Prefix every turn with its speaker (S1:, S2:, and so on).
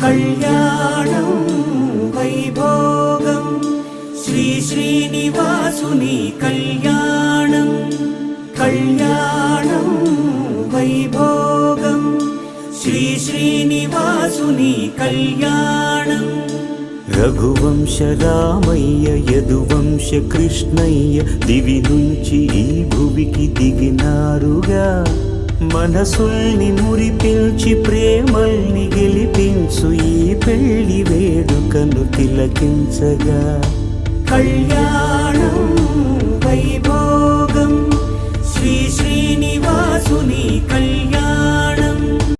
S1: కళ్యాణం వైభోగం శ్రీ శ్రీనివాసుని కళ్యాణం కళ్యాణం వైభోగం శ్రీ శ్రీనివాసుని కళ్యాణం రఘువంశ రామయ్య యదువంశ కృష్ణయ్య దివి నుంచి ఈ భువికి దిగినారుగా మనసుల్ని మురిపించి ప్రేమల్ని గెలిపించు ఈ పెళ్లి వేడుకను తిలకించగా కళ్యాణం వైభోగం